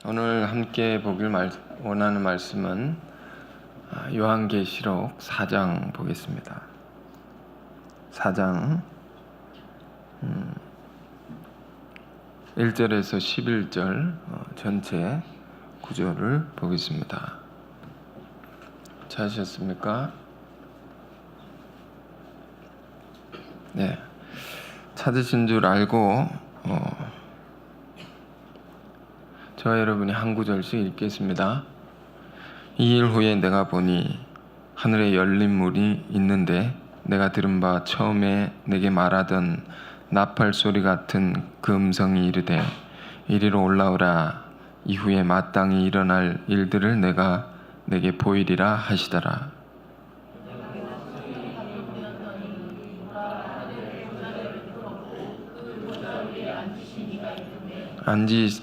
오늘 함께 보길 원하는 말씀은 요한계시록 4장 보겠습니다. 4장 1절에서 11절 전체 구절을 보겠습니다. 찾으셨습니까? 네, 찾으신 줄 알고 저와 여러분이 한 구절씩 읽겠습니다. 2일 후에 내가 보니 하늘에 열린 문이 있는데 내가 들은 바 처음에 내게 말하던 나팔 소리 같은 그 음성이 이르되 이리로 올라오라. 이후에 마땅히 일어날 일들을 내가 내게 보이리라 하시더라.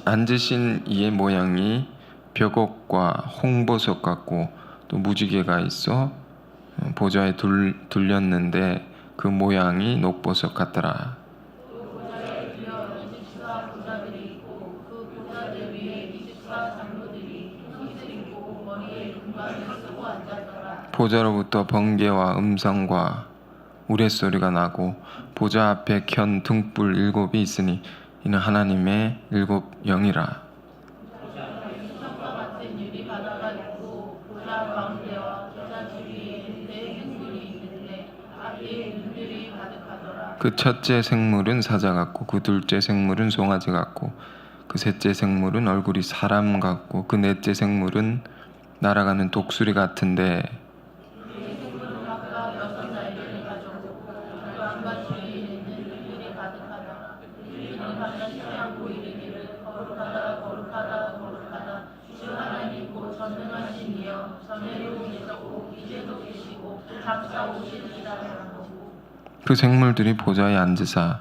앉으신 이의 모양이 벽옥과 홍보석 같고 또 무지개가 있어 보좌에 둘렸는데 그 모양이 녹보석 같더라. 보좌로부터 번개와 음성과 우레소리가 나고 보좌 앞에 켠 등불 7이 있으니 이는 하나님의 7 영이라. 그 첫째 생물은 사자 같고 그 둘째 생물은 송아지 같고 그 셋째 생물은 얼굴이 사람 같고 그 넷째 생물은 날아가는 독수리 같은데 그 생물들이 보좌에 앉으사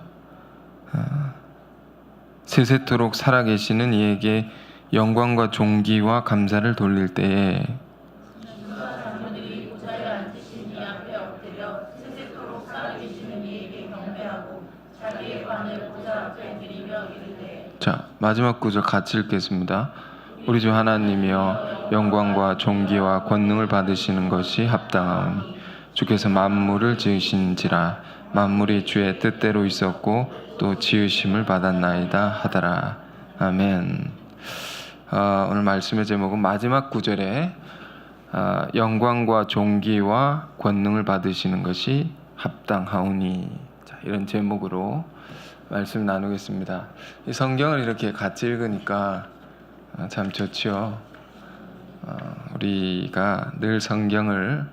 세세토록 살아계시는 이에게 영광과 존귀와 감사를 돌릴 때에 자, 마지막 구절 같이 읽겠습니다. 우리 주 하나님이여 영광과 존귀와 권능을 받으시는 것이 합당하오니 주께서 만물을 지으신지라 만물이 주의 뜻대로 있었고 또 지으심을 받았나이다 하더라. 아멘. 오늘 말씀의 제목은 마지막 구절에 영광과 존귀와 권능을 받으시는 것이 합당하오니, 자, 이런 제목으로 말씀 나누겠습니다. 이 성경을 이렇게 같이 읽으니까 참 좋죠. 우리가 늘 성경을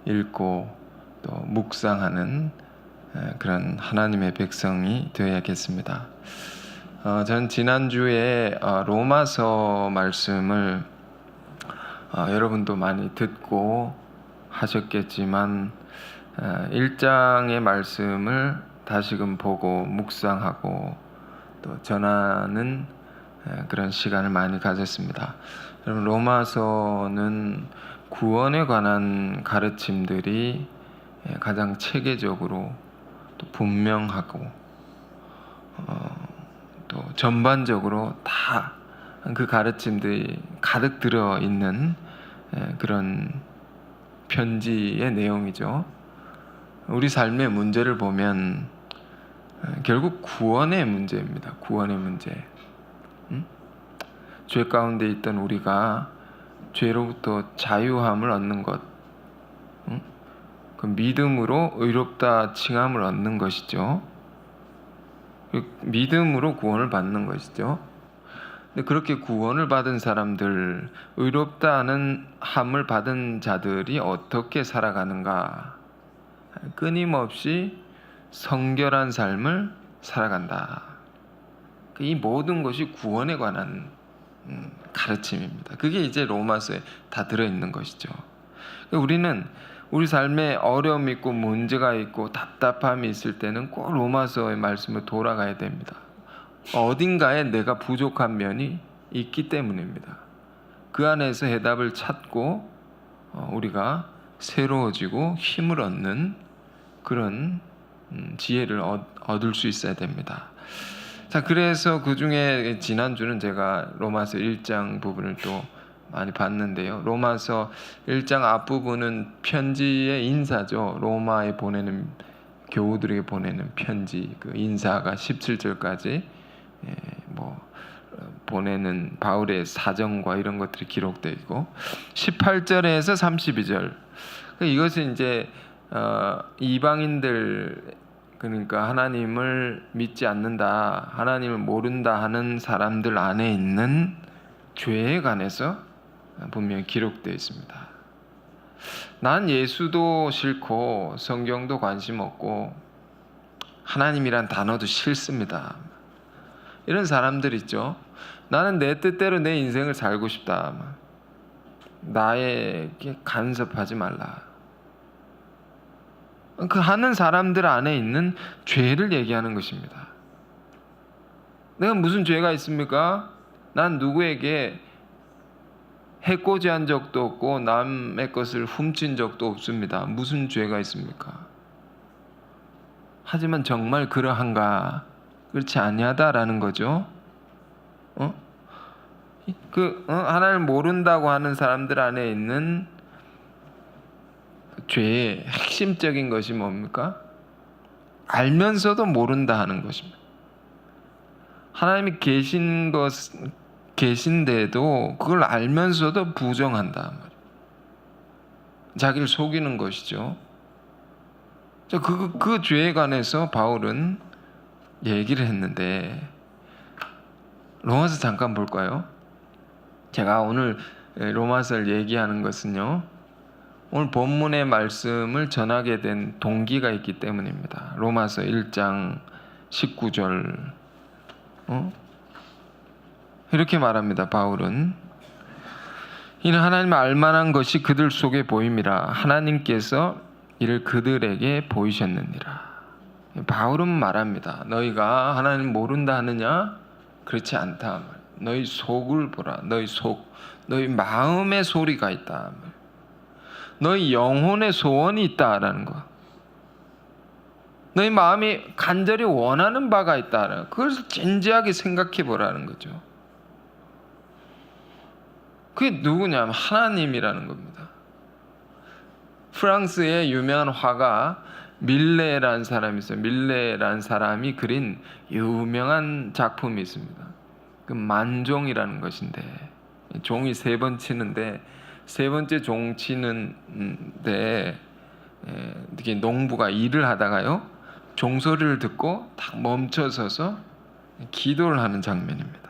읽고 또 묵상하는 그런 하나님의 백성이 되어야겠습니다. 전 지난주에 로마서 말씀을 여러분도 많이 듣고 하셨겠지만 1장의 말씀을 다시금 보고 묵상하고 또 전하는 그런 시간을 많이 가졌습니다. 여러분, 로마서는 구원에 관한 가르침들이 가장 체계적으로 또 분명하고 또 전반적으로 다 그 가르침들이 가득 들어있는 그런 편지의 내용이죠. 우리 삶의 문제를 보면 결국 구원의 문제입니다. 구원의 문제. 죄 가운데 있던 우리가 죄로부터 자유함을 얻는 것, 그 믿음으로 의롭다 칭함을 얻는 것이죠. 믿음으로 구원을 받는 것이죠. 근데 그렇게 구원을 받은 사람들, 의롭다는 함을 받은 자들이 어떻게 살아가는가? 끊임없이 성결한 삶을 살아간다. 이 모든 것이 구원에 관한 가르침입니다. 그게 이제 로마서에 다 들어있는 것이죠. 우리는 우리 삶에 어려움이 있고 문제가 있고 답답함이 있을 때는 꼭 로마서의 말씀을 돌아가야 됩니다. 어딘가에 내가 부족한 면이 있기 때문입니다. 그 안에서 해답을 찾고 우리가 새로워지고 힘을 얻는 그런 지혜를 얻을 수 있어야 됩니다. 자, 그래서 그 중에 지난주는 제가 로마서 1장 부분을 또 많이 봤는데요. 로마서 1장 앞부분은 편지의 인사죠. 로마에 보내는, 교우들에게 보내는 편지, 그 인사가 17절까지 보내는 바울의 사정과 이런 것들이 기록되어 있고, 18절에서 32절, 이것은 이제 이방인들, 그러니까 하나님을 믿지 않는다, 하나님을 모른다 하는 사람들 안에 있는 죄에 관해서 분명히 기록되어 있습니다. 난 예수도 싫고 성경도 관심 없고 하나님이란 단어도 싫습니다, 이런 사람들 있죠. 나는 내 뜻대로 내 인생을 살고 싶다, 나에게 간섭하지 말라, 그 하는 사람들 안에 있는 죄를 얘기하는 것입니다. 내가 무슨 죄가 있습니까? 난 누구에게 해코지한 적도 없고 남의 것을 훔친 적도 없습니다. 무슨 죄가 있습니까? 하지만 정말 그러한가? 그렇지 아니하다라는 거죠. 하나님을 모른다고 하는 사람들 안에 있는 죄의 핵심적인 것이 뭡니까? 알면서도 모른다 하는 것입니다. 하나님이 계신데도 그걸 알면서도 부정한다, 자기를 속이는 것이죠. 그 죄에 관해서 바울은 얘기를 했는데, 로마서 잠깐 볼까요? 제가 오늘 로마서를 얘기하는 것은요, 오늘 본문의 말씀을 전하게 된 동기가 있기 때문입니다. 로마서 1장 19절 이렇게 말합니다. 바울은 이는 하나님을 알만한 것이 그들 속에 보임이라, 하나님께서 이를 그들에게 보이셨느니라. 바울은 말합니다. 너희가 하나님 모른다 하느냐? 그렇지 않다. 너희 속을 보라. 너희 속, 너희 마음의 소리가 있다. 너희 영혼의 소원이 있다라는 거. 너희 마음이 간절히 원하는 바가 있다라는 거. 그걸 진지하게 생각해 보라는 거죠. 그게 누구냐면 하나님이라는 겁니다. 프랑스의 유명한 화가 밀레라는 사람이 있어요. 밀레라는 사람이 그린 유명한 작품이 있습니다. 그 만종이라는 것인데, 종이 3번 치는데, 3번째 종 치는데 이렇게 농부가 일을 하다가요, 종소리를 듣고 딱 멈춰서서 기도를 하는 장면입니다.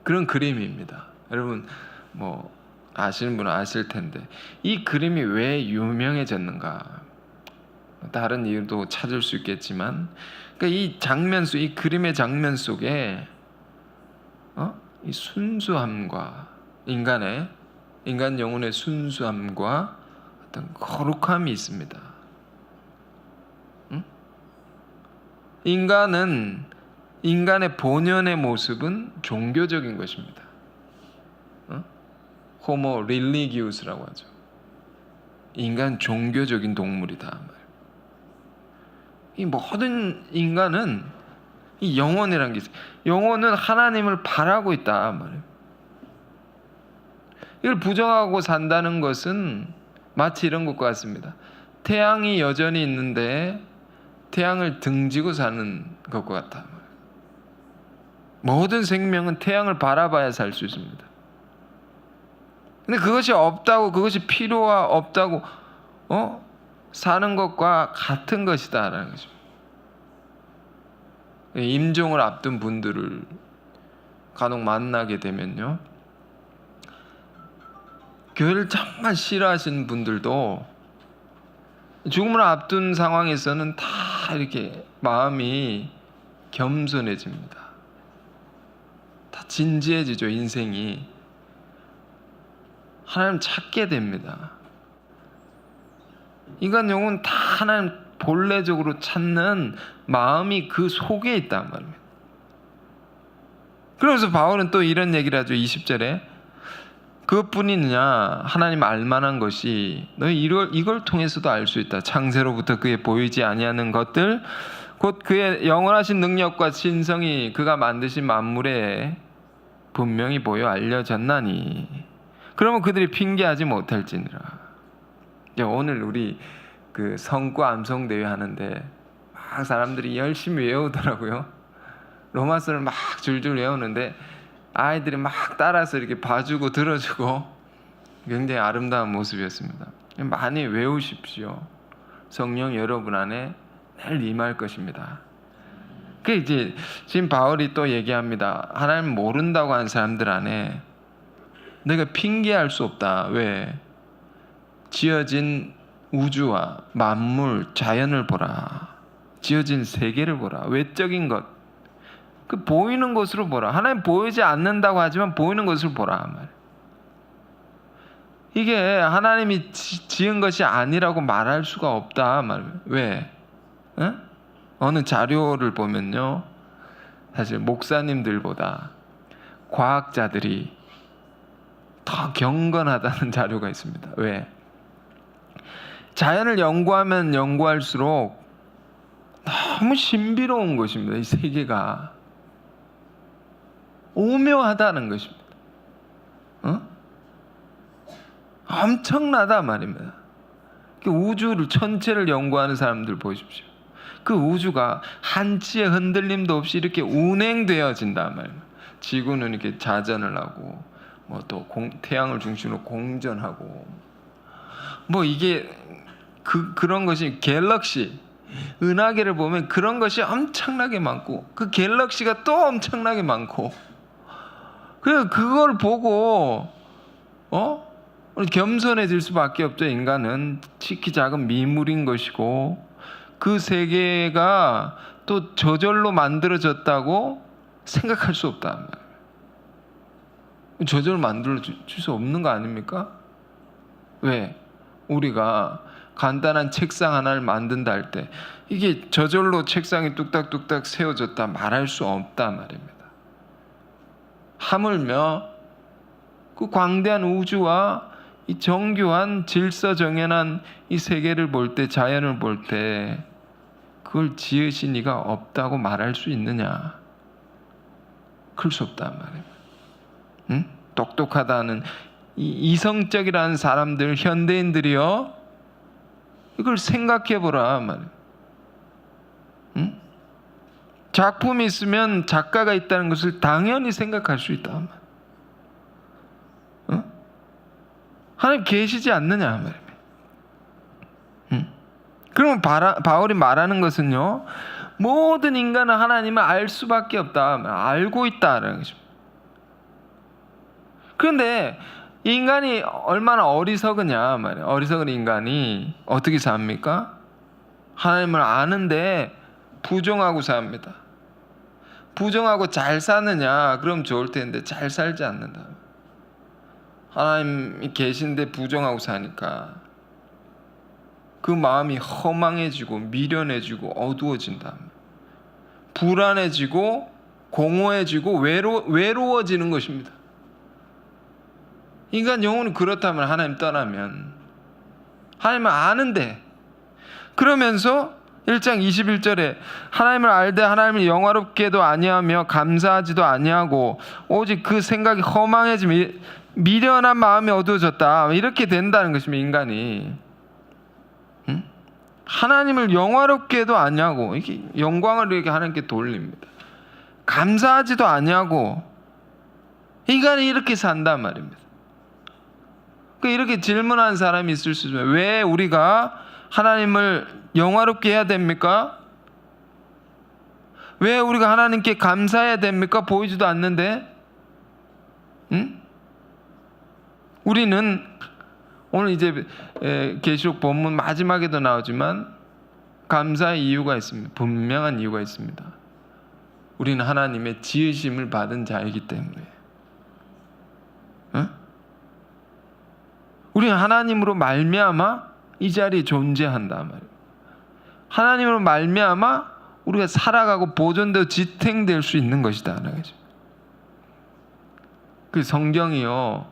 그런 그림입니다. 여러분 아시는 분은 아실 텐데, 이 그림이 왜 유명해졌는가? 다른 이유도 찾을 수 있겠지만, 그러니까 이 그림의 장면 속에 이 순수함과 인간 영혼의 순수함과 어떤 거룩함이 있습니다. 인간의 본연의 모습은 종교적인 것입니다. 호모 릴리기우스라고 하죠. 인간 종교적인 동물이다. 이 모든 인간은 이 영혼이라는 게 있어요. 영혼은 하나님을 바라고 있다 말이에요. 이걸 부정하고 산다는 것은 마치 이런 것과 같습니다. 태양이 여전히 있는데 태양을 등지고 사는 것과 같다. 모든 생명은 태양을 바라봐야 살 수 있습니다. 근데 그것이 없다고, 그것이 필요가 없다고 사는 것과 같은 것이다라는 거죠. 임종을 앞둔 분들을 간혹 만나게 되면요, 교회를 정말 싫어하시는 분들도 죽음을 앞둔 상황에서는 다 이렇게 마음이 겸손해집니다. 다 진지해지죠. 인생이 하나님 찾게 됩니다. 인간 영혼은 다 하나님 본래적으로 찾는 마음이 그 속에 있단 말입니다. 그러면서 바울은 또 이런 얘기를 하죠. 20절에 그것뿐이냐, 하나님 알만한 것이 너희 이걸 통해서도 알 수 있다. 창세로부터 그에 보이지 아니하는 것들, 곧 그의 영원하신 능력과 신성이 그가 만드신 만물에 분명히 보여 알려졌나니 그러면 그들이 핑계하지 못할지니라. 오늘 우리 그 성과 암송 대회 하는데 막 사람들이 열심히 외우더라고요. 로마서를 막 줄줄 외우는데 아이들이 막 따라서 이렇게 봐주고 들어주고 굉장히 아름다운 모습이었습니다. 많이 외우십시오. 성령 여러분 안에 늘 임할 것입니다. 그 이제 지금 바울이 또 얘기합니다. 하나님 모른다고 하는 사람들 안에 내가 핑계할 수 없다. 왜? 지어진 우주와 만물, 자연을 보라. 지어진 세계를 보라. 외적인 것, 그 보이는 것으로 보라. 하나님 보이지 않는다고 하지만 보이는 것으로 보라. 이게 하나님이 지은 것이 아니라고 말할 수가 없다. 왜? 어느 자료를 보면요, 사실 목사님들보다 과학자들이 더 경건하다는 자료가 있습니다. 왜? 자연을 연구하면 연구할수록 너무 신비로운 것입니다. 이 세계가 오묘하다는 것입니다. 엄청나다 말입니다. 우주를 전체를 연구하는 사람들 보십시오. 그 우주가 한치의 흔들림도 없이 이렇게 운행되어진다 말입니다. 지구는 이렇게 자전을 하고 또 태양을 중심으로 공전하고 이게 그런 것이 갤럭시, 은하계를 보면 그런 것이 엄청나게 많고 그 갤럭시가 또 엄청나게 많고 그래서 그걸 보고 겸손해질 수밖에 없죠. 인간은 지극히 작은 미물인 것이고 그 세계가 또 저절로 만들어졌다고 생각할 수 없다. 저절로 만들어질 수 없는 거 아닙니까? 왜? 우리가 간단한 책상 하나를 만든다 할 때 이게 저절로 책상이 뚝딱뚝딱 세워졌다 말할 수 없다 말입니다. 하물며 그 광대한 우주와 이 정교한 질서정연한 이 세계를 볼 때, 자연을 볼 때 그걸 지으신 이가 없다고 말할 수 있느냐? 그럴 수 없단 말이에요. 똑똑하다는 이성적이라는 사람들, 현대인들이요, 이걸 생각해보라 말이에요. 작품이 있으면 작가가 있다는 것을 당연히 생각할 수 있다 말이에요. 하나님 계시지 않느냐 말입니다. 그러면 바울이 말하는 것은요, 모든 인간은 하나님을 알 수밖에 없다, 알고 있다라는 것입니다. 그런데 인간이 얼마나 어리석으냐 말이에요. 어리석은 인간이 어떻게 삽니까? 하나님을 아는데 부정하고 삽니다. 부정하고 잘 사느냐? 그럼 좋을 텐데 잘 살지 않는다. 하나님이 계신데 부정하고 사니까 그 마음이 허망해지고 미련해지고 어두워진다. 불안해지고 공허해지고 외로워지는 것입니다. 인간 영혼이 그렇다면 하나님 떠나면 하나님을 아는데, 그러면서 1장 21절에 하나님을 알되 하나님을 영화롭게도 아니하며 감사하지도 아니하고 오직 그 생각이 허망해지며 미련한 마음이 어두워졌다, 이렇게 된다는 것입니다. 인간이 하나님을 영화롭게도 아니하고, 이게 영광을 이렇게 하나님께 돌립니다. 감사하지도 아니하고 인간이 이렇게 산단 말입니다. 이렇게 질문하는 사람이 있을 수 있어요. 왜 우리가 하나님을 영화롭게 해야 됩니까? 왜 우리가 하나님께 감사해야 됩니까? 보이지도 않는데. 우리는 오늘 이제 계시록 본문 마지막에도 나오지만 감사의 이유가 있습니다. 분명한 이유가 있습니다. 우리는 하나님의 지으심을 받은 자이기 때문에. 우리는 하나님으로 말미암아 이 자리에 존재한다 말이에요. 하나님으로 말미암아 우리가 살아가고 보존되어 지탱될 수 있는 것이다. 그 성경이요,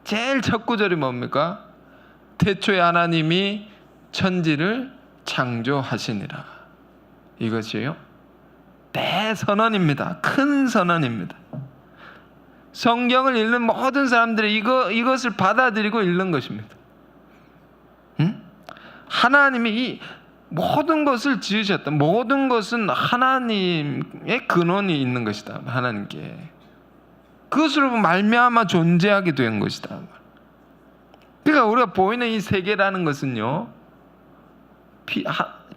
제일 첫 구절이 뭡니까? 태초에 하나님이 천지를 창조하시니라. 이것이요 대선언입니다. 큰 선언입니다. 성경을 읽는 모든 사람들이 이것을 받아들이고 읽는 것입니다. 응? 하나님이 이 모든 것을 지으셨다. 모든 것은 하나님의 근원이 있는 것이다. 하나님께 그것으로 말미암아 존재하게 된 것이다. 그러니까 우리가 보이는 이 세계라는 것은요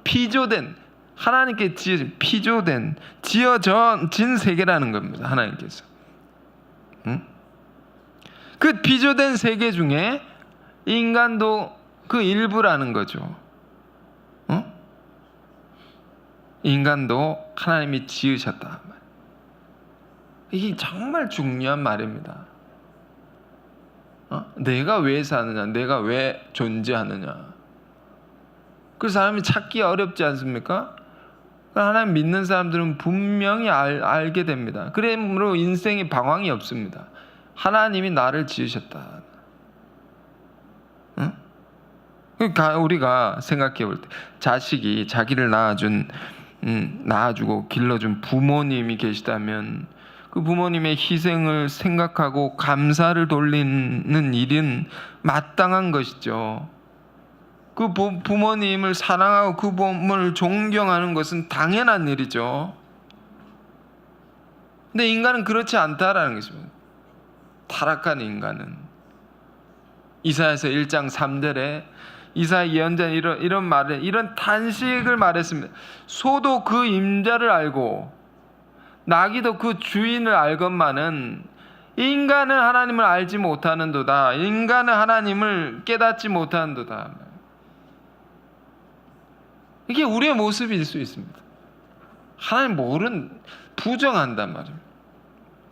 피조된 하나님께 지어진 세계라는 겁니다. 하나님께서 그 피조된 세계 중에 인간도 그 일부라는 거죠. 인간도 하나님이 지으셨다. 이게 정말 중요한 말입니다. 내가 왜 사느냐, 내가 왜 존재하느냐. 그 사람이 찾기 어렵지 않습니까? 하나님 믿는 사람들은 분명히 알게 됩니다. 그러므로 인생에 방황이 없습니다. 하나님이 나를 지으셨다. 응? 그러니까 우리가 생각해 볼 때 자식이 자기를 낳아주고 길러준 부모님이 계시다면 그 부모님의 희생을 생각하고 감사를 돌리는 일은 마땅한 것이죠. 그 부모님을 사랑하고 그 부모를 존경하는 것은 당연한 일이죠. 근데 인간은 그렇지 않다라는 것입니다. 타락한 인간은 이사야서 1장 3절에 이사야 예언자는 이런 말을 이런 탄식을 말했습니다. 소도 그 임자를 알고 나귀도 그 주인을 알건만은 인간은 하나님을 알지 못하는도다. 인간은 하나님을 깨닫지 못하는도다. 이게 우리의 모습일 수 있습니다. 하나님 모르는 부정한단 말입니다.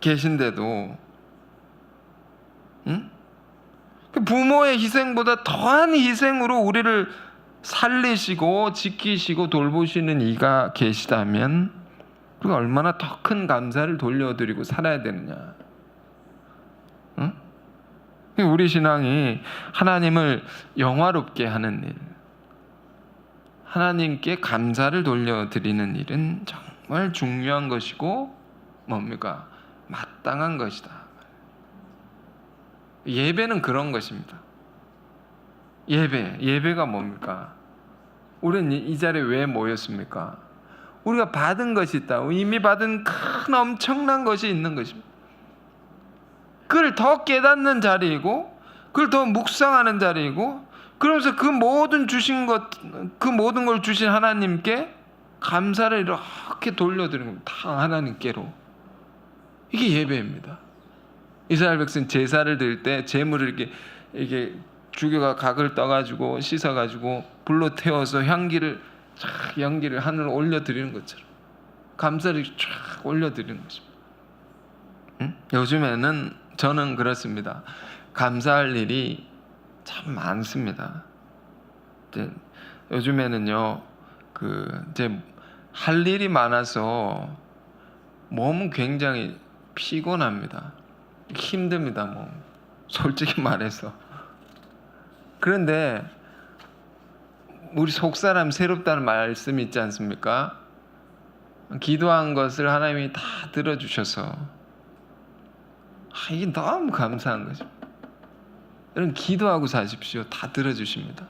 계신데도 응? 부모의 희생보다 더한 희생으로 우리를 살리시고 지키시고 돌보시는 이가 계시다면 우리가 얼마나 더 큰 감사를 돌려드리고 살아야 되느냐. 응? 우리 신앙이 하나님을 영화롭게 하는 일, 하나님께 감사를 돌려드리는 일은 정말 중요한 것이고 뭡니까? 마땅한 것이다. 예배는 그런 것입니다. 예배가 뭡니까? 우리는 이 자리에 왜 모였습니까? 우리가 받은 것이 있다. 이미 받은 큰 엄청난 것이 있는 것입니다. 그걸 더 깨닫는 자리이고 그걸 더 묵상하는 자리이고 그러면서 그 모든 주신 것, 그 모든 걸 주신 하나님께 감사를 이렇게 돌려드리는 겁니다. 다 하나님께로. 이게 예배입니다. 이스라엘 백성 제사를 드릴 때 제물을 이렇게 죽여가 각을 떠가지고 씻어가지고 불로 태워서 연기를 하늘로 올려드리는 것처럼 감사를 쫙 올려드리는 것입니다. 응? 요즘에는 저는 그렇습니다. 감사할 일이 참 많습니다. 요즘에는요, 이제 할 일이 많아서 몸은 굉장히 피곤합니다. 힘듭니다, 몸. 솔직히 말해서. 그런데 우리 속사람 새롭다는 말씀이 있지 않습니까? 기도한 것을 하나님이 다 들어주셔서 이게 너무 감사한 거죠. 여러분 기도하고 사십시오. 다 들어주십니다.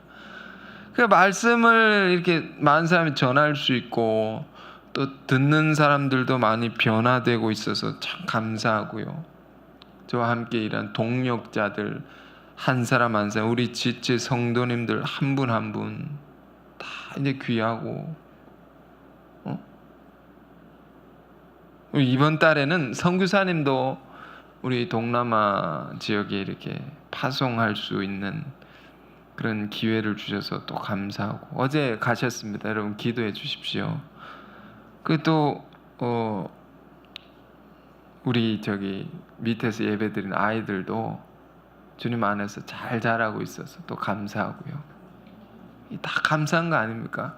그 말씀을 이렇게 많은 사람이 전할 수 있고 또 듣는 사람들도 많이 변화되고 있어서 참 감사하고요. 저와 함께 일한 동력자들 한 사람 한 사람, 우리 지체 성도님들 한 분 한 분 다 이제 귀하고 이번 달에는 선교사님도 우리 동남아 지역에 이렇게 파송할 수 있는 그런 기회를 주셔서 또 감사하고 어제 가셨습니다. 여러분 기도해 주십시오. 그 또 우리 밑에서 예배드리는 아이들도 주님 안에서 잘 자라고 있어서 또 감사하고요. 다 감사한 거 아닙니까?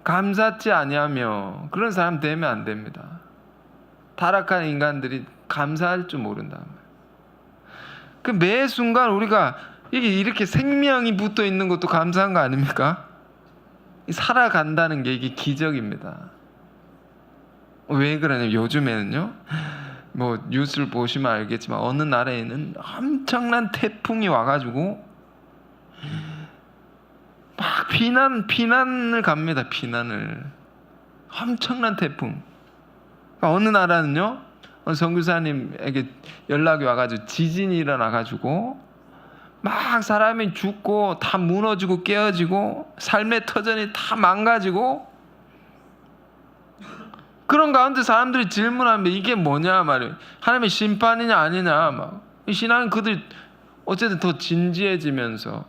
감사치 아니하며 그런 사람 되면 안 됩니다. 타락한 인간들이 감사할 줄 모른다. 그 매 순간 우리가 이렇게 생명이 붙어 있는 것도 감사한 거 아닙니까? 살아간다는 게 이게 기적입니다. 왜 그러냐면 요즘에는요, 뭐 뉴스를 보시면 알겠지만 어느 나라에는 엄청난 태풍이 와가지고 막 피난을 갑니다. 피난을. 엄청난 태풍. 그러니까 어느 나라는요, 선교사님에게 연락이 와가지고 지진이 일어나가지고 막 사람이 죽고 다 무너지고 깨어지고 삶의 터전이 다 망가지고, 그런 가운데 사람들이 질문하면 이게 뭐냐 말이에요. 하나님의 심판이냐 아니냐. 막 신앙은 그들 어쨌든 더 진지해지면서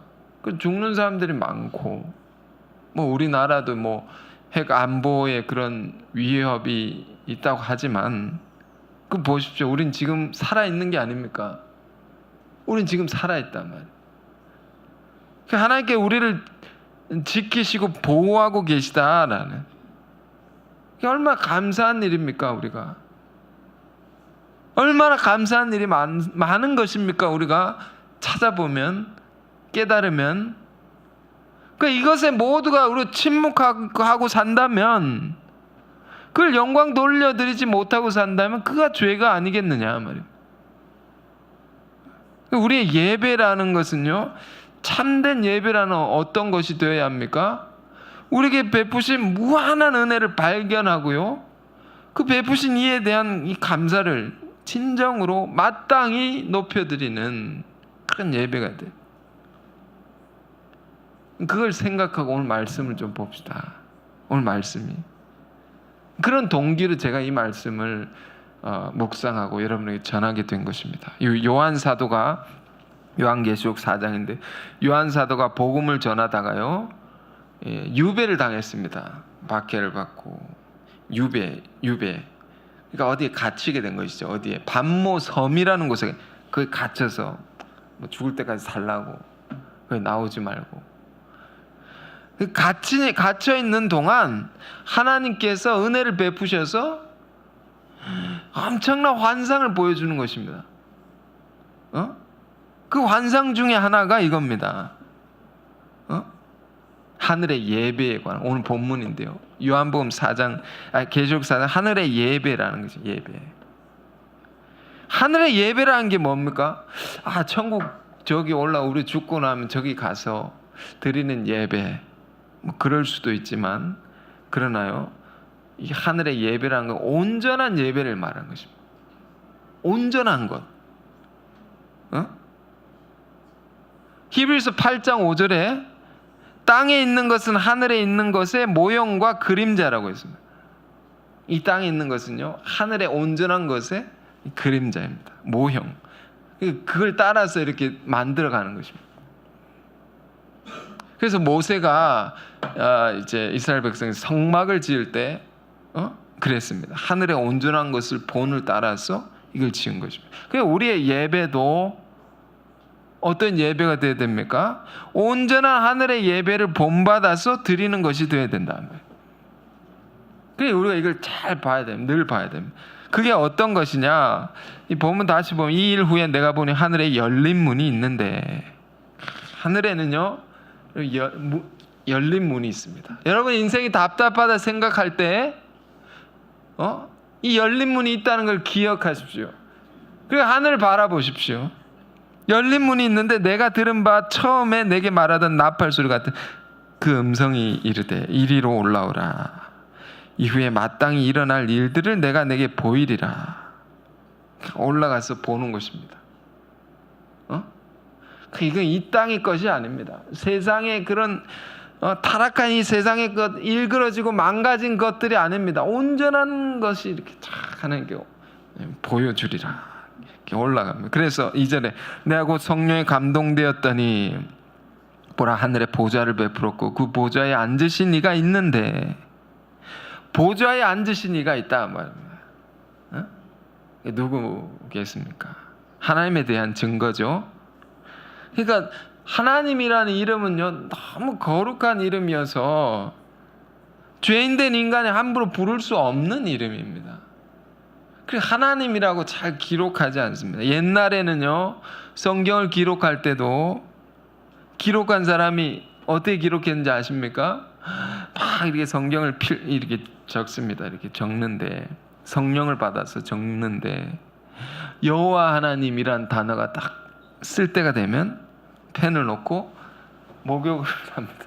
죽는 사람들이 많고, 뭐 우리나라도 뭐 핵 안보에 그런 위협이 있다고 하지만 그 보십시오. 우린 지금 살아 있는 게 아닙니까? 우린 지금 살아 있단 말이에요. 하나님께 우리를 지키시고 보호하고 계시다라는, 얼마나 감사한 일입니까? 우리가 얼마나 감사한 일이 많은 것입니까? 우리가 찾아보면, 깨달으면. 그러니까 이것에 모두가 우리 침묵하고 산다면, 그걸 영광 돌려드리지 못하고 산다면 그가 죄가 아니겠느냐 말이에요. 우리의 예배라는 것은요, 참된 예배라는 어떤 것이 되어야 합니까? 우리에게 베푸신 무한한 은혜를 발견하고요, 그 베푸신 이에 대한 이 감사를 진정으로 마땅히 높여드리는 그런 예배가 돼요. 그걸 생각하고 오늘 말씀을 좀 봅시다. 오늘 말씀이 그런 동기로 제가 이 말씀을 묵상하고 여러분에게 전하게 된 것입니다. 요한 사도가, 요한계시록 4장인데 요한 사도가 복음을 전하다가요, 유배를 당했습니다. 박해를 받고 유배. 그러니까 어디에 갇히게 된 것이죠. 어디에 반모 섬이라는 곳에 거기 갇혀서 뭐 죽을 때까지 살라고, 거기 나오지 말고. 갇혀 있는 동안 하나님께서 은혜를 베푸셔서 엄청난 환상을 보여주는 것입니다. 그 환상 중에 하나가 이겁니다. 하늘의 예배에 관한 오늘 본문인데요. 요한복음 4장, 계시록 4장, 하늘의 예배라는 거죠. 예배. 하늘의 예배라는 게 뭡니까? 천국 저기 우리 죽고 나면 저기 가서 드리는 예배. 뭐 그럴 수도 있지만, 그러나요, 이 하늘의 예배라는 건 온전한 예배를 말하는 것입니다. 온전한 것. 히브리서 8장 5절에 땅에 있는 것은 하늘에 있는 것의 모형과 그림자라고 했습니다. 이 땅에 있는 것은요, 하늘의 온전한 것의 그림자입니다. 모형. 그걸 따라서 이렇게 만들어가는 것입니다. 그래서 모세가 이제 이스라엘 백성이 성막을 지을 때 그랬습니다. 하늘의 온전한 것을 본을 따라서 이걸 지은 것입니다. 그래서 우리의 예배도 어떤 예배가 되어야 됩니까? 온전한 하늘의 예배를 본받아서 드리는 것이 되어야 된다는 거예요. 그래서 우리가 이걸 잘 봐야 됩니다. 늘 봐야 됩니다. 그게 어떤 것이냐? 이 본문 다시 보면, 이 일 후에 내가 보니 하늘에 열린 문이 있는데, 하늘에는요 열린 문이 있습니다. 여러분 인생이 답답하다 생각할 때 이 열린 문이 있다는 걸 기억하십시오. 그리고 하늘을 바라보십시오. 열린 문이 있는데 내가 들은 바 처음에 내게 말하던 나팔 소리 같은 그 음성이 이르되 이리로 올라오라. 이후에 마땅히 일어날 일들을 내가 내게 보이리라. 올라가서 보는 것입니다. 이건 이 땅의 것이 아닙니다. 세상의 그런 타락한 이 세상의 것, 일그러지고 망가진 것들이 아닙니다. 온전한 것이 이렇게 쫙 하나님께 보여주리라. 이렇게 올라갑니다. 그래서 2절에 내가 곧 성령에 감동되었더니 보라, 하늘에 보좌를 베풀었고 그 보좌에 앉으신 이가 있는데, 보좌에 앉으신 이가 있다 말입니다. 누구겠습니까? 하나님에 대한 증거죠. 그러니까 하나님이라는 이름은요, 너무 거룩한 이름이어서 죄인된 인간이 함부로 부를 수 없는 이름입니다. 그래서 하나님이라고 잘 기록하지 않습니다. 옛날에는요, 성경을 기록할 때도 기록한 사람이 어떻게 기록했는지 아십니까? 막 이렇게 성경을 이렇게 적습니다. 이렇게 적는데 성령을 받아서 적는데 여호와 하나님이란 단어가 딱 쓸 때가 되면 펜을 놓고 목욕을 합니다.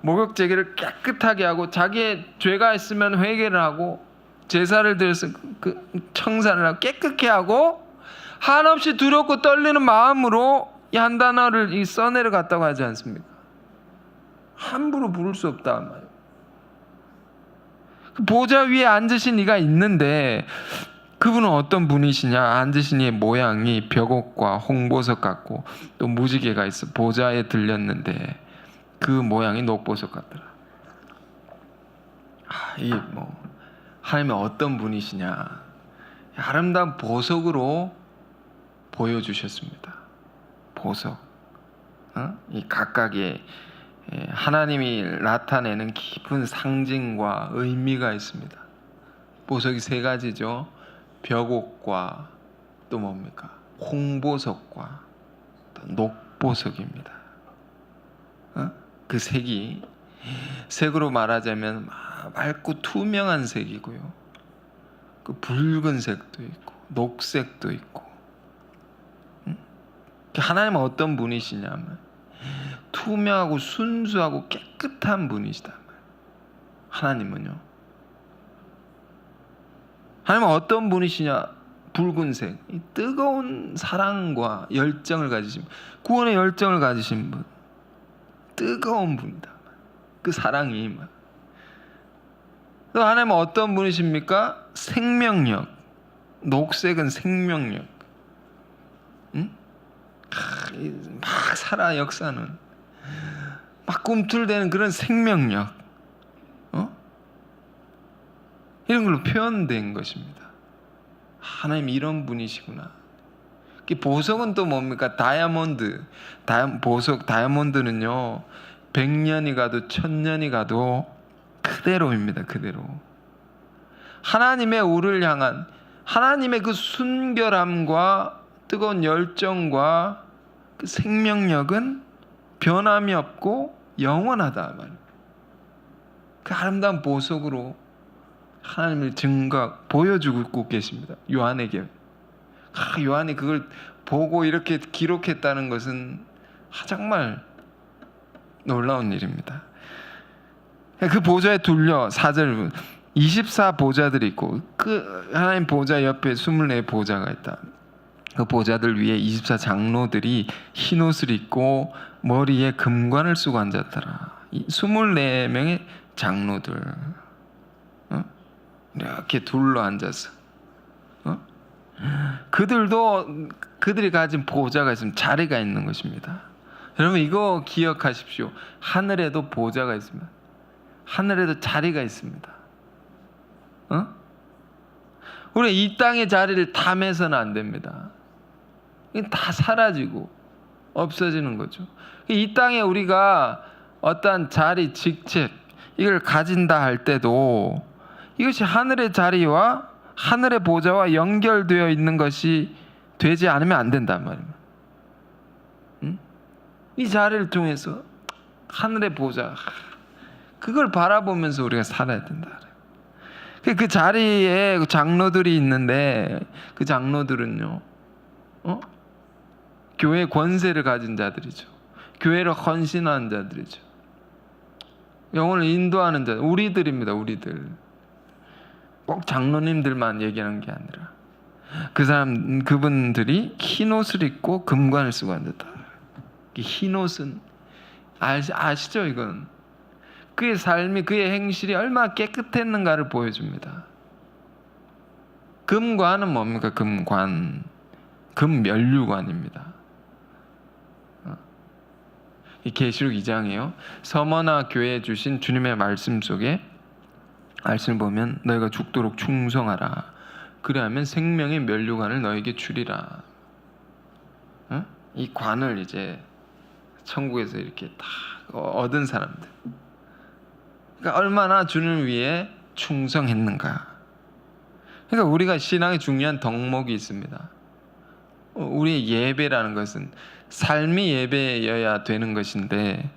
목욕 재기를 깨끗하게 하고 자기의 죄가 있으면 회개를 하고 제사를 드려서 그 청산을 하고 깨끗게 하고 한없이 두렵고 떨리는 마음으로 이 한 단어를 써내려갔다고 하지 않습니까? 함부로 부를 수 없다 말이에요. 그 보좌 위에 앉으신 이가 있는데 그분은 어떤 분이시냐? 앉으신 이의 모양이 벽옥과 홍보석 같고 또 무지개가 있어 보좌에 들렸는데 그 모양이 녹보석 같더라. 이 하나님의 어떤 분이시냐? 아름다운 보석으로 보여주셨습니다. 보석. 이 각각의 하나님이 나타내는 깊은 상징과 의미가 있습니다. 보석이 세 가지죠. 벽옥과 또 뭡니까? 홍보석과 또 녹보석입니다. 그 색이 색으로 말하자면 맑고 투명한 색이고요. 그 붉은색도 있고 녹색도 있고. 하나님은 어떤 분이시냐면 투명하고 순수하고 깨끗한 분이시다. 하나님은요. 하나님은 어떤 분이시냐? 붉은색, 이 뜨거운 사랑과 열정을 가지신 분, 구원의 열정을 가지신 분, 뜨거운 분이다. 그 사랑이 또 하나님은 어떤 분이십니까? 생명력, 녹색은 생명력. 막 살아 역사는 막 꿈틀대는 그런 생명력, 이런 걸로 표현된 것입니다. 하나님 이런 분이시구나. 보석은 또 뭡니까? 다이아몬드. 보석 다이아몬드는요 100년이 가도 1000년이 가도 그대로입니다. 그대로. 하나님의 우리를 향한 하나님의 그 순결함과 뜨거운 열정과 그 생명력은 변함이 없고 영원하다. 그 아름다운 보석으로 하나님을 보여주고 계십니다. 요한에게. 요한이 그걸 보고 이렇게 기록했다는 것은 정말 놀라운 일입니다. 그 보좌에 둘려 4절 24보좌들이 있고 그 하나님 보좌 옆에 24보좌가 있다. 그 보좌들 위에 24장로들이 흰옷을 입고 머리에 금관을 쓰고 앉았더라. 24명의 장로들 이렇게 둘러 앉아서 그들이 가진 보좌가 있으면 자리가 있는 것입니다. 여러분 이거 기억하십시오. 하늘에도 보좌가 있습니다. 하늘에도 자리가 있습니다. 우리 이 땅의 자리를 탐해서는 안 됩니다. 다 사라지고 없어지는 거죠. 이 땅에 우리가 어떠한 자리, 직책 이걸 가진다 할 때도 이것이 하늘의 자리와 하늘의 보좌와 연결되어 있는 것이 되지 않으면 안 된단 말입니다. 이 자리를 통해서 하늘의 보좌 그걸 바라보면서 우리가 살아야 된다. 그 자리에 장로들이 있는데 그 장로들은요 교회 권세를 가진 자들이죠. 교회를 헌신하는 자들이죠. 영혼을 인도하는 자 우리들입니다. 우리들. 꼭 장로님들만 얘기하는 게 아니라 그분들이 흰옷을 입고 금관을 쓰고 앉았다. 흰옷은 아시죠? 이건 그의 삶이 그의 행실이 얼마나 깨끗했는가를 보여줍니다. 금관은 뭡니까? 금관 금면류관입니다. 이 계시록 2장이에요. 서머나 교회에 주신 주님의 말씀 속에 말씀을 보면 너희가 죽도록 충성하라. 그래야면 생명의 면류관을 너에게 주리라. 이 관을 이제 천국에서 이렇게 다 얻은 사람들. 그러니까 얼마나 주님을 위해 충성했는가. 그러니까 우리가 신앙에 중요한 덕목이 있습니다. 우리의 예배라는 것은 삶이 예배여야 되는 것인데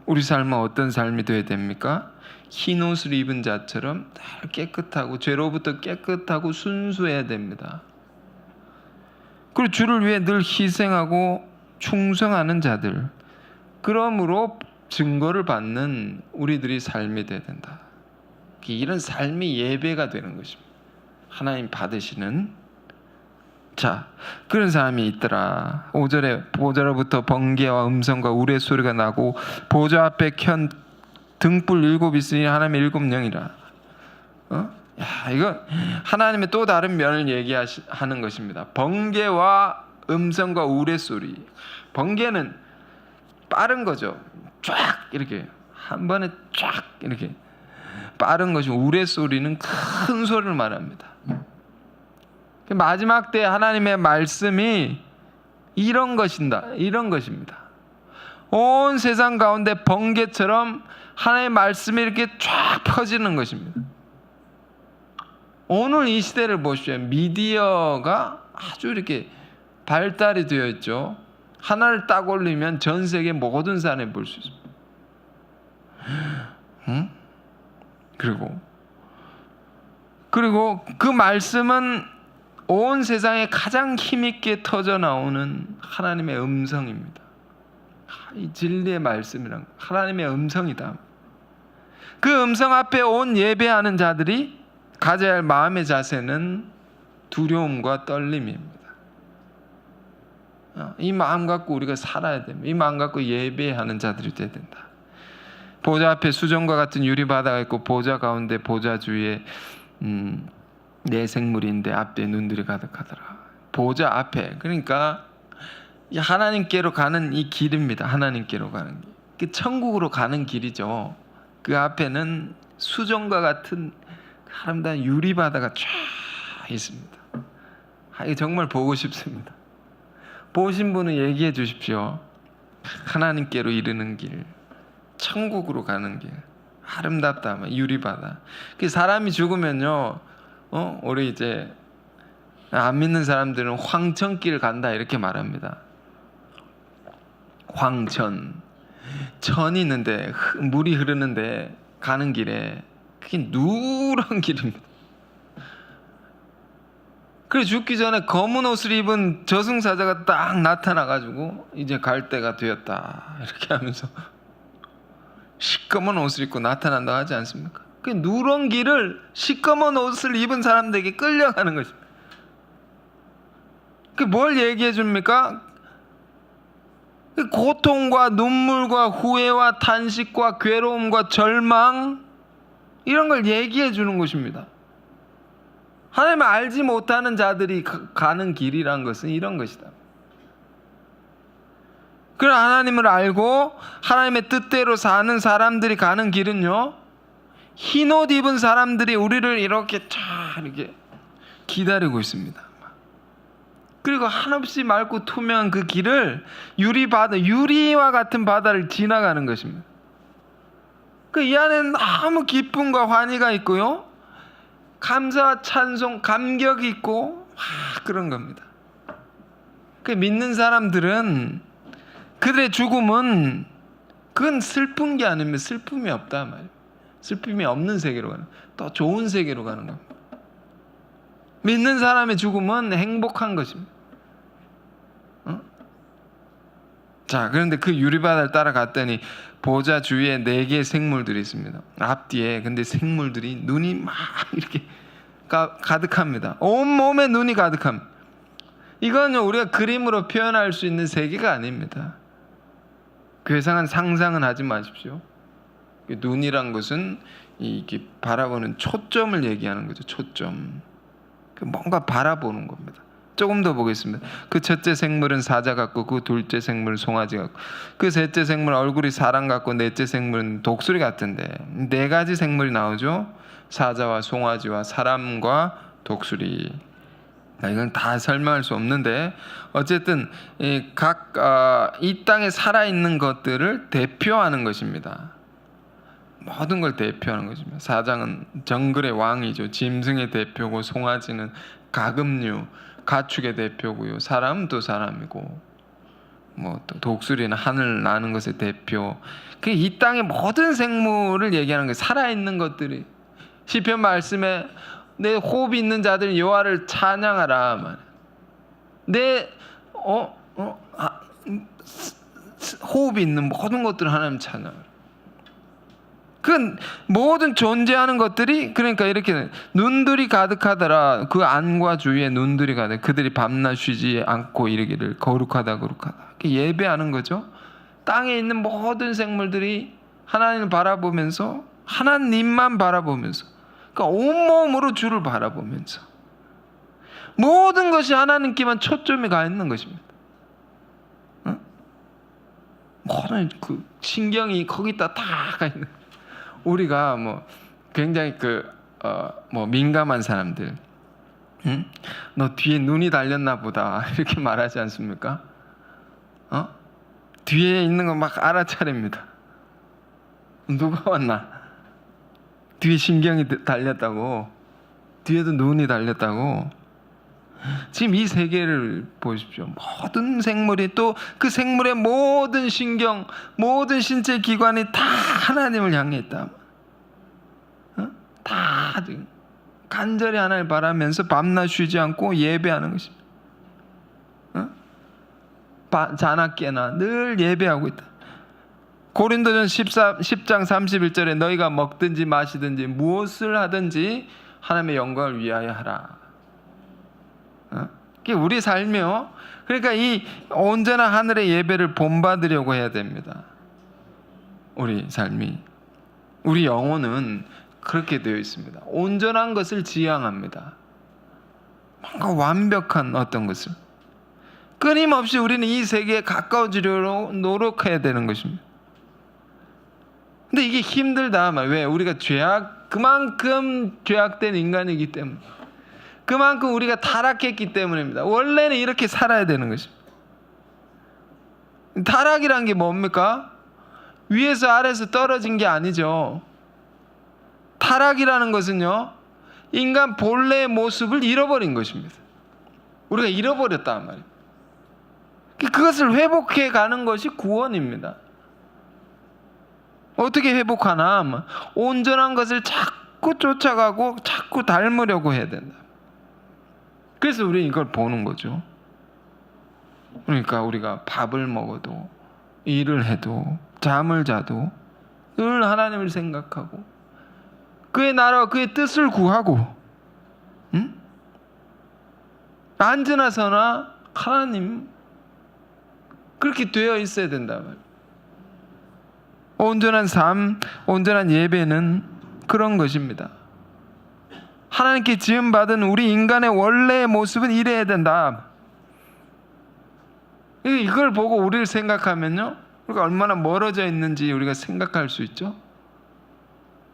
우리 삶은 어떤 삶이 되어야 됩니까? 흰 옷을 입은 자처럼 깨끗하고 죄로부터 깨끗하고 순수해야 됩니다. 그리고 주를 위해 늘 희생하고 충성하는 자들, 그러므로 증거를 받는 우리들이 삶이 되어야 된다. 이런 삶이 예배가 되는 것입니다. 하나님 받으시는. 자, 그런 사람이 있더라. 5절에 보좌로부터 번개와 음성과 우레소리가 나고 보좌 앞에 켠 등불 7 있으니 하나님의 7 영이라. 야, 이거 하나님의 또 다른 면을 얘기하는 것입니다. 번개와 음성과 우레소리. 번개는 빠른 거죠. 쫙 이렇게 한 번에 쫙 이렇게 빠른 것이, 우레소리는 큰 소리를 말합니다. 마지막 때 하나님의 말씀이 이런 것입니다. 온 세상 가운데 번개처럼 하나님의 말씀이 이렇게 쫙 펴지는 것입니다. 오늘 이 시대를 보십시오. 미디어가 아주 이렇게 발달이 되어 있죠. 하나를 딱 올리면 전 세계 모든 사람이 볼 수 있습니다. 그리고 그 말씀은 온 세상에 가장 힘있게 터져 나오는 하나님의 음성입니다. 이 진리의 말씀이란 하나님의 음성이다. 그 음성 앞에 온 예배하는 자들이 가져야 할 마음의 자세는 두려움과 떨림입니다. 이 마음 갖고 우리가 살아야 됩니다. 이 마음 갖고 예배하는 자들이 되어야 된다. 보좌 앞에 수정과 같은 유리바다가 있고 보좌 가운데 보좌 주위에 네 생물인데 앞에 눈들이 가득하더라. 보좌 앞에, 그러니까 하나님께로 가는 이 길입니다. 하나님께로 가는 길, 천국으로 가는 길이죠. 그 앞에는 수정과 같은 아름다운 유리바다가 쫙 있습니다. 이게 정말 보고 싶습니다. 보신 분은 얘기해 주십시오. 하나님께로 이르는 길, 천국으로 가는 길, 아름답다. 유리바다. 그 사람이 죽으면요, 우리 이제 안 믿는 사람들은 황천길 간다 이렇게 말합니다. 황천, 천이 있는데 물이 흐르는데 가는 길에 그게 누런 길입니다. 그래 죽기 전에 검은 옷을 입은 저승사자가 딱 나타나가지고 이제 갈 때가 되었다 이렇게 하면서 시꺼먼 옷을 입고 나타난다 하지 않습니까? 그 누런 길을 시꺼먼 옷을 입은 사람들에게 끌려가는 것입니다. 그 뭘 얘기해 줍니까? 고통과 눈물과 후회와 탄식과 괴로움과 절망, 이런 걸 얘기해 주는 것입니다. 하나님을 알지 못하는 자들이 가는 길이란 것은 이런 것이다. 그럼 하나님을 알고 하나님의 뜻대로 사는 사람들이 가는 길은요, 흰옷 입은 사람들이 우리를 이렇게 이렇게 기다리고 있습니다. 그리고 한없이 맑고 투명한 그 길을 유리와 같은 바다를 지나가는 것입니다. 그 이 안에는 너무 기쁨과 환희가 있고요, 감사와 찬송, 감격이 있고 그런 겁니다. 그 믿는 사람들은 그들의 죽음은 그건 슬픈 게 아니면 슬픔이 없다 말이에요. 슬픔이 없는 세계로 가는, 더 좋은 세계로 가는 겁니다. 믿는 사람의 죽음은 행복한 것입니다. 자, 그런데 그 유리바다를 따라갔더니 보좌 주위에 4개의 생물들이 있습니다. 앞뒤에. 근데 생물들이 눈이 막 이렇게 가득합니다. 온몸에 눈이 가득합니다. 이건 우리가 그림으로 표현할 수 있는 세계가 아닙니다. 괴상한 상상은 하지 마십시오. 눈이란 것은 이렇게 바라보는 초점을 얘기하는 거죠. 초점. 뭔가 바라보는 겁니다. 조금 더 보겠습니다. 그 첫째 생물은 사자 같고, 그 둘째 생물은 송아지 같고, 그 셋째 생물은 얼굴이 사람 같고, 넷째 생물은 독수리 같은데 4가지 생물이 나오죠. 사자와 송아지와 사람과 독수리. 이건 다 설명할 수 없는데 어쨌든 이 땅에 살아있는 것들을 대표하는 것입니다. 모든 걸 대표하는 것입니다. 사자는 정글의 왕이죠. 짐승의 대표고, 송아지는 가금류, 가축의 대표고요. 사람은 또 사람이고, 뭐 또 독수리는 하늘 나는 것의 대표. 그 이 땅의 모든 생물을 얘기하는 거예요. 살아있는 것들이. 시편 말씀에 내 호흡이 있는 자들 여호와를 찬양하라. 내 호흡이 있는 모든 것들을 하나님 찬양하라. 그 모든 존재하는 것들이 그러니까 이렇게 눈들이 가득하더라. 그 안과 주위에 눈들이 가득. 그들이 밤낮 쉬지 않고 이르기를 거룩하다 거룩하다. 예배하는 거죠. 땅에 있는 모든 생물들이 하나님을 바라보면서 하나님만 바라보면서 그러니까 온몸으로 주를 바라보면서 모든 것이 하나님께만 초점이 가 있는 것입니다. 모든 그 신경이 거기다 다 가 있는. 우리가 뭐 굉장히 뭐 민감한 사람들, 너 뒤에 눈이 달렸나 보다 이렇게 말하지 않습니까? 뒤에 있는 거 막 알아차립니다. 누가 왔나? 뒤에 신경이 달렸다고, 뒤에도 눈이 달렸다고. 지금 이 세계를 보십시오. 모든 생물이 또 그 생물의 모든 신경, 모든 신체 기관이 다 하나님을 향해 있다. 다 간절히 하나님을 바라면서 밤낮 쉬지 않고 예배하는 것입니다. 자나깨나 늘 예배하고 있다. 고린도전 10장 31절에 너희가 먹든지 마시든지 무엇을 하든지 하나님의 영광을 위하여 하라. 우리 삶이요. 그러니까 이 온전한 하늘의 예배를 본받으려고 해야 됩니다. 우리 삶이, 우리 영혼은 그렇게 되어 있습니다. 온전한 것을 지향합니다. 뭔가 완벽한 어떤 것을. 끊임없이 우리는 이 세계에 가까워지려고 노력해야 되는 것입니다. 근데 이게 힘들다. 왜? 우리가 그만큼 죄악된 인간이기 때문에. 그만큼 우리가 타락했기 때문입니다. 원래는 이렇게 살아야 되는 것입니다. 타락이란 게 뭡니까? 위에서 아래에서 떨어진 게 아니죠. 타락이라는 것은요, 인간 본래의 모습을 잃어버린 것입니다. 우리가 잃어버렸단 말이에요. 그것을 회복해 가는 것이 구원입니다. 어떻게 회복하나? 온전한 것을 자꾸 쫓아가고 자꾸 닮으려고 해야 된다. 그래서 우리는 이걸 보는 거죠. 그러니까 우리가 밥을 먹어도, 일을 해도, 잠을 자도 늘 하나님을 생각하고 그의 나라와 그의 뜻을 구하고, 앉으나 서나 하나님, 그렇게 되어 있어야 된다 말이에요. 온전한 삶, 온전한 예배는 그런 것입니다. 하나님께 지음받은 우리 인간의 원래의 모습은 이래야 된다. 이걸 보고 우리를 생각하면요, 우리가 얼마나 멀어져 있는지 우리가 생각할 수 있죠.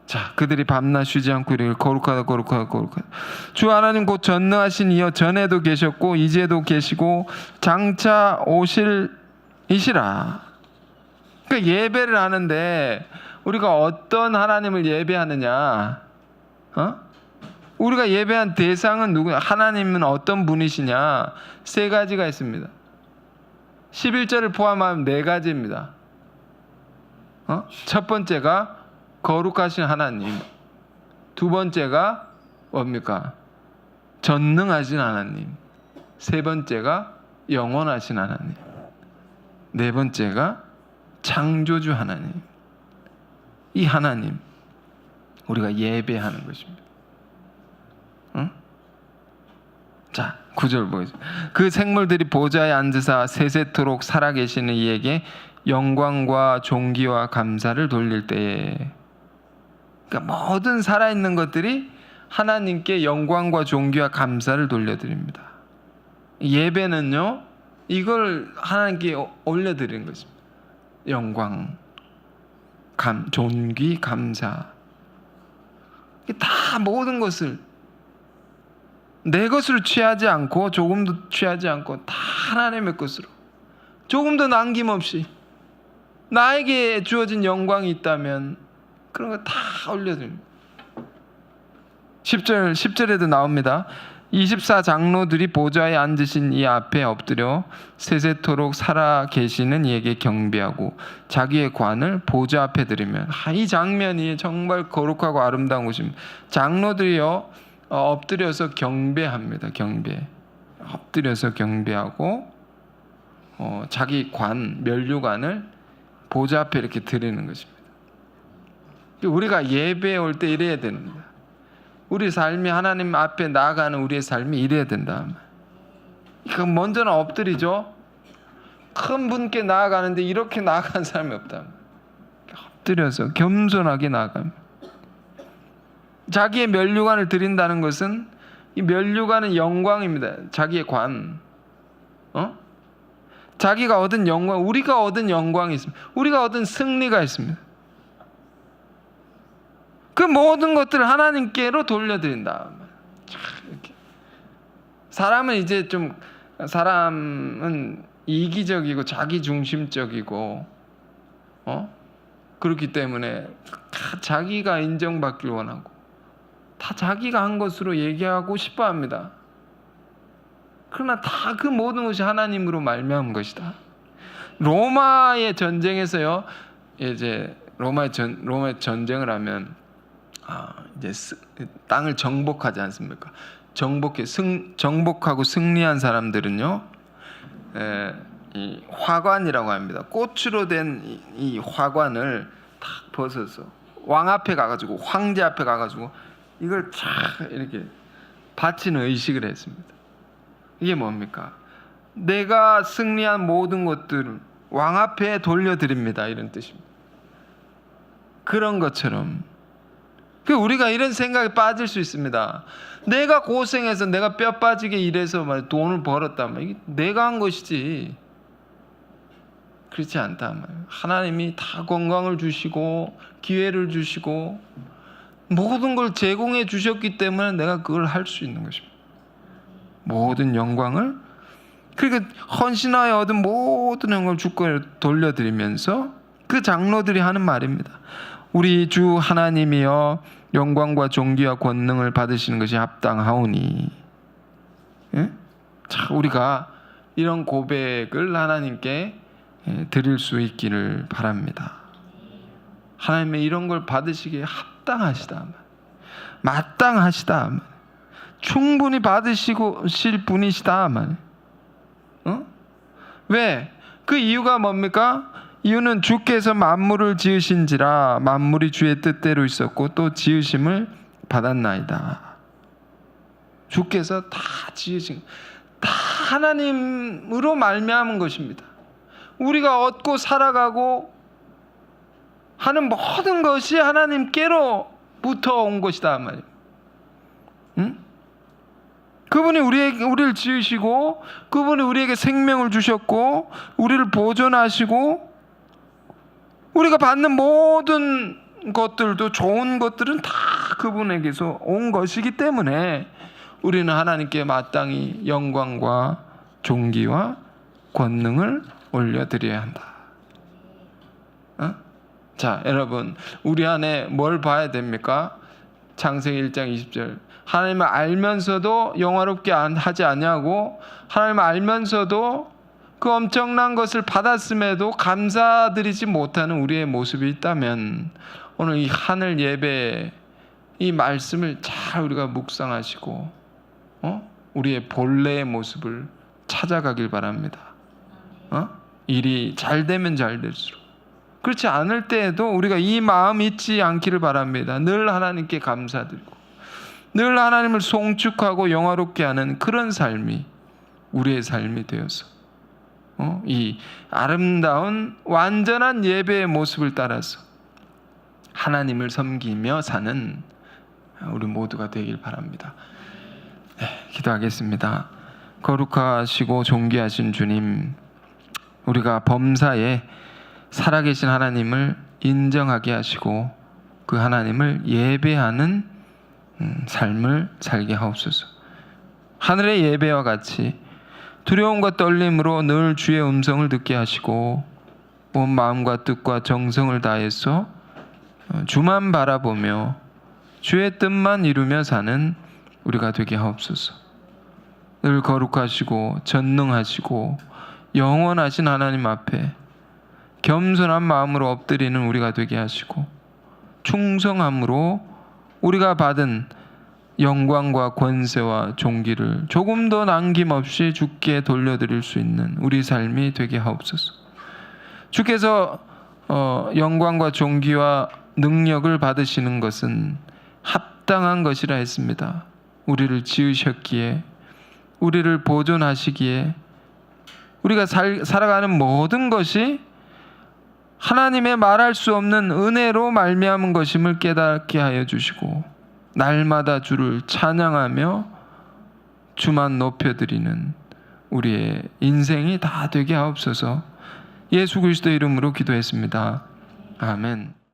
자, 그들이 밤낮 쉬지 않고 이르기를 거룩하다 거룩하다 거룩하다. 주 하나님 곧 전능하신 이여 전에도 계셨고 이제도 계시고 장차 오실 이시라. 그러니까 예배를 하는데 우리가 어떤 하나님을 예배하느냐? 우리가 예배한 대상은 누구냐? 하나님은 어떤 분이시냐? 세 가지가 있습니다. 11절을 포함하면 네 가지입니다. 첫 번째가 거룩하신 하나님. 두 번째가 뭡니까? 전능하신 하나님. 세 번째가 영원하신 하나님. 네 번째가 창조주 하나님. 이 하나님 우리가 예배하는 것입니다. 자, 9절 보세요. 그 생물들이 보좌에 앉으사 세세토록 살아계시는 이에게 영광과 존귀와 감사를 돌릴 때에, 그러니까 모든 살아있는 것들이 하나님께 영광과 존귀와 감사를 돌려드립니다. 예배는요, 이걸 하나님께 올려드리는 것입니다. 영광, 존귀, 감사. 다 모든 것을 내 것으로 취하지 않고, 조금도 취하지 않고 다 하나님의 것으로, 조금도 남김없이 나에게 주어진 영광이 있다면 그런 거 다 올려드립니다. 10절에도 나옵니다. 24 장로들이 보좌에 앉으신 이 앞에 엎드려 세세토록 살아 계시는 이에게 경배하고 자기의 관을 보좌 앞에 드리면, 이 장면이 정말 거룩하고 아름다운 것입니다. 장로들이요 엎드려서 경배합니다. 엎드려서 경배하고 자기 관, 면류관을 보좌 앞에 이렇게 드리는 것입니다. 우리가 예배에 올 때 이래야 됩니다. 우리 삶이 하나님 앞에 나아가는 우리의 삶이 이래야 된다. 그럼 먼저는 엎드리죠. 큰 분께 나아가는데 이렇게 나아가는 사람이 없다. 엎드려서 겸손하게 나아갑니다. 자기의 면류관을 드린다는 것은, 이 면류관은 영광입니다. 자기의 관, 자기가 얻은 영광, 우리가 얻은 영광이 있습니다. 우리가 얻은 승리가 있습니다. 그 모든 것들을 하나님께로 돌려드린다. 이렇게. 사람은 이기적이고 자기중심적이고 그렇기 때문에 다 자기가 인정받길 원하고 다 자기가 한 것으로 얘기하고 싶어합니다. 그러나 다 그 모든 것이 하나님으로 말미암은 것이다. 로마의 전쟁에서요, 이제 로마의 전쟁을 하면 이제 땅을 정복하지 않습니까? 정복하고 승리한 사람들은요, 이 화관이라고 합니다. 꽃으로 된 이 화관을 탁 벗어서 왕 앞에 가가지고, 황제 앞에 가가지고 이걸 쫙 이렇게 바치는 의식을 했습니다. 이게 뭡니까? 내가 승리한 모든 것들을 왕 앞에 돌려드립니다, 이런 뜻입니다. 그런 것처럼 우리가 이런 생각에 빠질 수 있습니다. 내가 고생해서 내가 뼈 빠지게 일해서 돈을 벌었다면 이게 내가 한 것이지, 그렇지 않다 말이에요. 하나님이 다 건강을 주시고 기회를 주시고 모든 걸 제공해 주셨기 때문에 내가 그걸 할 수 있는 것입니다. 모든 영광을, 그러니까 헌신하여 얻은 모든 영광을 주께 돌려드리면서 그 장로들이 하는 말입니다. 우리 주 하나님이여 영광과 존귀와 권능을 받으시는 것이 합당하오니. 예? 자, 우리가 이런 고백을 하나님께 드릴 수 있기를 바랍니다. 하나님의 이런 걸 받으시기에 합당하시다, 마땅하시다, 충분히 받으실 분이시다. 왜? 그 이유가 뭡니까? 이유는 주께서 만물을 지으신지라 만물이 주의 뜻대로 있었고 또 지으심을 받았나이다. 주께서 다 지으신, 다 하나님으로 말미암은 것입니다. 우리가 얻고 살아가고 하는 모든 것이 하나님께로부터 온 것이다 말이에요. 응? 그분이 우리를 지으시고 그분이 우리에게 생명을 주셨고 우리를 보존하시고 우리가 받는 모든 것들도, 좋은 것들은 다 그분에게서 온 것이기 때문에 우리는 하나님께 마땅히 영광과 존귀와 권능을 올려드려야 한다. 자, 여러분, 우리 안에 뭘 봐야 됩니까? 창세기 1장 20절. 하나님을 알면서도 영화롭게 하지 아니하고, 하나님을 알면서도 그 엄청난 것을 받았음에도 감사드리지 못하는 우리의 모습이 있다면, 오늘 이 하늘 예배, 이 말씀을 잘 우리가 묵상하시고 우리의 본래의 모습을 찾아가길 바랍니다. 일이 잘 되면 잘 될수록, 그렇지 않을 때에도 우리가 이 마음 잊지 않기를 바랍니다. 늘 하나님께 감사드리고 늘 하나님을 송축하고 영화롭게 하는 그런 삶이 우리의 삶이 되어서 이 아름다운 완전한 예배의 모습을 따라서 하나님을 섬기며 사는 우리 모두가 되길 바랍니다. 기도하겠습니다. 거룩하시고 존귀하신 주님, 우리가 범사에 살아계신 하나님을 인정하게 하시고 그 하나님을 예배하는 삶을 살게 하옵소서. 하늘의 예배와 같이 두려움과 떨림으로 늘 주의 음성을 듣게 하시고 온 마음과 뜻과 정성을 다해서 주만 바라보며 주의 뜻만 이루며 사는 우리가 되게 하옵소서. 거룩하시고 전능하시고 영원하신 하나님 앞에 겸손한 마음으로 엎드리는 우리가 되게 하시고, 충성함으로 우리가 받은 영광과 권세와 존귀를 조금 더 남김없이 주께 돌려드릴 수 있는 우리 삶이 되게 하옵소서. 주께서 영광과 존귀와 능력을 받으시는 것은 합당한 것이라 했습니다. 우리를 지으셨기에, 우리를 보존하시기에, 우리가 살아가는 모든 것이 하나님의 말할 수 없는 은혜로 말미암은 것임을 깨닫게 하여 주시고, 날마다 주를 찬양하며 주만 높여드리는 우리의 인생이 다 되게 하옵소서. 예수 그리스도의 이름으로 기도했습니다. 아멘.